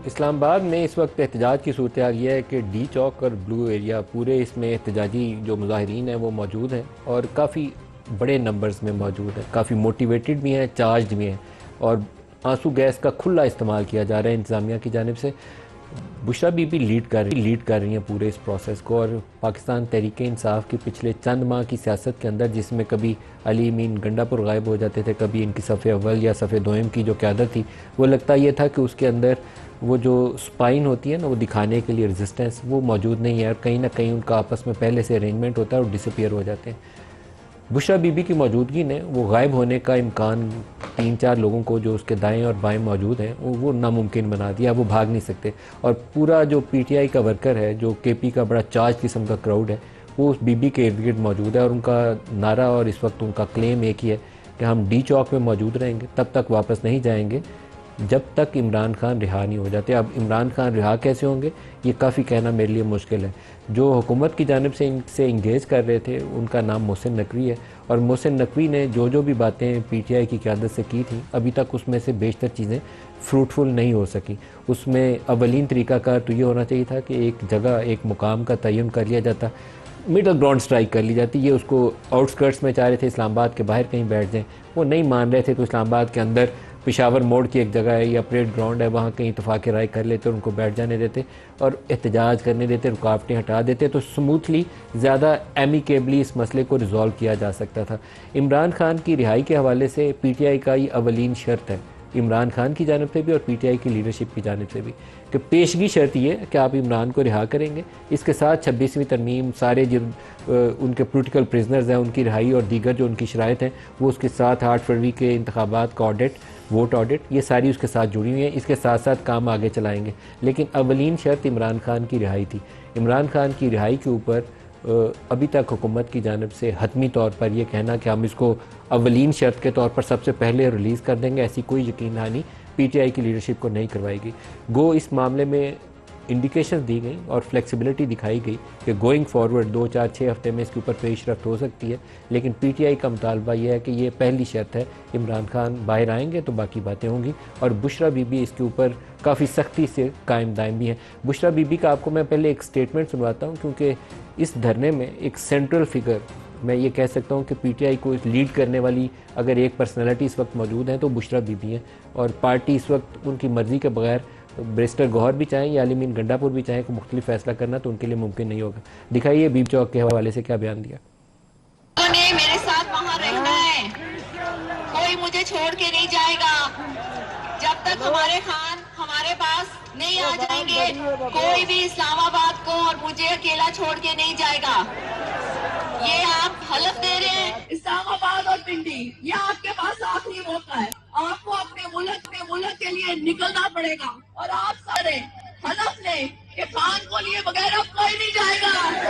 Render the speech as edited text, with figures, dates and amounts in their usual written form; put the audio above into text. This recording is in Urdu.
اسلام آباد میں اس وقت احتجاج کی صورتحال یہ ہے کہ ڈی چوک اور بلو ایریا پورے اس میں احتجاجی جو مظاہرین ہیں وہ موجود ہیں اور کافی بڑے نمبرز میں موجود ہیں، کافی موٹیویٹڈ بھی ہیں، چارجڈ بھی ہیں، اور آنسو گیس کا کھلا استعمال کیا جا رہا ہے انتظامیہ کی جانب سے۔ بشرا بی بی لیڈ کر رہی ہیں پورے اس پروسیس کو، اور پاکستان تحریک انصاف کی پچھلے چند ماہ کی سیاست کے اندر، جس میں کبھی علی امین گنڈا پور غائب ہو جاتے تھے، کبھی ان کی صف اول یا صف دوئم کی جو قیادت تھی، وہ لگتا یہ تھا کہ اس کے اندر وہ جو سپائن ہوتی ہے نا، وہ دکھانے کے لیے ریزسٹنس وہ موجود نہیں ہے، اور کہیں نہ کہیں ان کا آپس میں پہلے سے ارینجمنٹ ہوتا ہے اور ڈسپیئر ہو جاتے ہیں۔ بشرا بی بی کی موجودگی نے وہ غائب ہونے کا امکان تین چار لوگوں کو جو اس کے دائیں اور بائیں موجود ہیں وہ ناممکن بنا دیا، وہ بھاگ نہیں سکتے، اور پورا جو پی ٹی آئی کا ورکر ہے، جو کے پی کا بڑا چارج قسم کا کراؤڈ ہے، وہ اس بی بی کے ارد گرد موجود ہے، اور ان کا نعرہ اور اس وقت ان کا کلیم ایک ہی ہے کہ ہم ڈی چوک میں موجود رہیں گے، تب تک واپس نہیں جائیں گے جب تک عمران خان رہا نہیں ہو جاتے۔ اب عمران خان رہا کیسے ہوں گے یہ کافی کہنا میرے لیے مشکل ہے۔ جو حکومت کی جانب سے ان سے انگیج کر رہے تھے، ان کا نام محسن نقوی ہے، اور محسن نقوی نے جو بھی باتیں پی ٹی آئی کی قیادت سے کی تھیں، ابھی تک اس میں سے بیشتر چیزیں فروٹفل نہیں ہو سکیں۔ اس میں اولین طریقہ کار تو یہ ہونا چاہیے تھا کہ ایک جگہ، ایک مقام کا تعین کر لیا جاتا، مڈل گراؤنڈ سٹرائک کر لی جاتی۔ یہ اس کو آؤٹ سکرٹس میں چاہ رہے تھے اسلام آباد کے باہر کہیں بیٹھ جائیں، وہ نہیں مان رہے تھے، تو اسلام آباد کے اندر پشاور موڑ کی ایک جگہ ہے یا پریڈ گراؤنڈ ہے، وہاں کہیں اتفاق رائے کر لیتے اور ان کو بیٹھ جانے دیتے اور احتجاج کرنے دیتے، رکاوٹیں ہٹا دیتے، تو سموتھلی زیادہ ایمیکیبلی اس مسئلے کو ریزالو کیا جا سکتا تھا۔ عمران خان کی رہائی کے حوالے سے پی ٹی آئی کا یہ اولین شرط ہے، عمران خان کی جانب سے بھی اور پی ٹی آئی کی لیڈرشپ کی جانب سے بھی، کہ پیشگی شرط یہ ہے کہ آپ عمران کو رہا کریں گے، اس کے ساتھ 26ویں ترمیم، سارے جو ان کے پولیٹیکل پریزنرز ہیں ان کی رہائی اور دیگر جو ان کی شرائط ہیں، وہ اس کے ساتھ 8 فروری کے انتخابات کا آڈٹ، ووٹ آڈٹ، یہ ساری اس کے ساتھ جڑی ہوئی ہیں، اس کے ساتھ ساتھ کام آگے چلائیں گے۔ لیکن اولین شرط عمران خان کی رہائی تھی۔ عمران خان کی رہائی کے اوپر ابھی تک حکومت کی جانب سے حتمی طور پر یہ کہنا کہ ہم اس کو اولین شرط کے طور پر سب سے پہلے ریلیز کر دیں گے، ایسی کوئی یقین دہانی پی ٹی آئی کی لیڈرشپ کو نہیں کروائی گئی۔ گو اس معاملے میں انڈیکیشن دی گئی اور فلیکسیبلٹی دکھائی گئی کہ گوئنگ فارورڈ 2 4 6 ہفتے میں اس کے اوپر پیش رفت ہو سکتی ہے، لیکن پی ٹی آئی کا مطالبہ یہ ہے کہ یہ پہلی شرط ہے، عمران خان باہر آئیں گے تو باقی باتیں ہوں گی، اور بشرا بی بی اس کے اوپر کافی سختی سے قائم دائم بھی ہیں۔ بشرا بی بی کا آپ کو میں پہلے ایک سٹیٹمنٹ سنواتا ہوں، کیونکہ اس دھرنے میں ایک سینٹرل فگر میں یہ کہہ سکتا ہوں کہ پی ٹی آئی کو لیڈ کرنے والی اگر ایک پرسنالٹی اس وقت موجود ہیں تو بشرا بی بی ہیں، اور پارٹی اس وقت ان کی مرضی کے بغیر بیرسٹر گوہر بھی چاہیں یا علی امین گنڈا پور بھی چاہیں کہ مختلف فیصلہ کرنا تو ان کے لیے ممکن نہیں ہوگا۔ دکھائیے بی بی چوک کے حوالے سے کیا بیان دیا۔ نے میرے ساتھ وہاں رہنا ہے، کوئی مجھے چھوڑ کے نہیں جائے گا، جب تک ہمارے خان ہمارے پاس نہیں آ جائیں گے، کوئی بھی اسلام آباد کو اور مجھے اکیلا چھوڑ کے نہیں جائے گا۔ یہ آپ حلف دے رہے ہیں، اسلام آباد اور پنڈی یہ آپ کے پاس آخری موقع ہے، آپ کو اپنے ملک کے لیے نکلنا پڑے گا، اور آپ سارے حلف لیں کہ خان کو لیے بغیر اب کوئی نہیں جائے گا۔